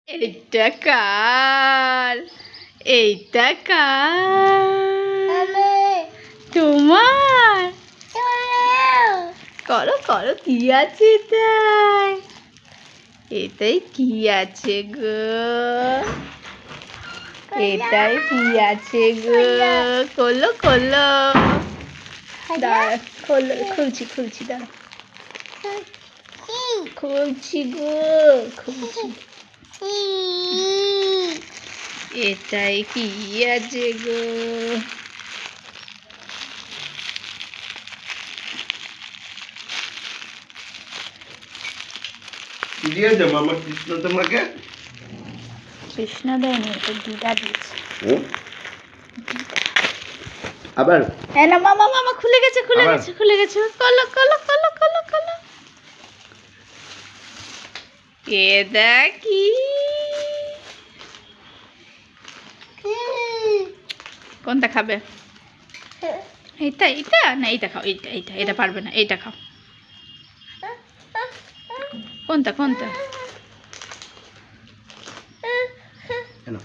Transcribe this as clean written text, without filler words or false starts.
এইটা কার? এইটা কার? তোমার? করো করো, কি আছে এটাই? এটাই কি আছে গো? এটাই কি আছে গো? খোলো খোলো, দাঁড়া, খোলো, খুলছি দাঁড়া, খুলছি গো, খুলছি। এটাই কি আছে গো? দিয়েছে মামা কৃষ্ণ তোমাকে? কৃষ্ণ দেয়নি, এটা গীতা দিয়েছে। আবার হ্যাঁ না, মামা মামা খুলে গেছে খুলে গেছে। কলো কলো কলো কলো কলো। এটা কি? কোনটা খাবে? এইটা এইটা না, এইটা খাও, এইটা এইটা, এটা পারবে না, এইটা খাও। কোনটা কোনটা? কেন?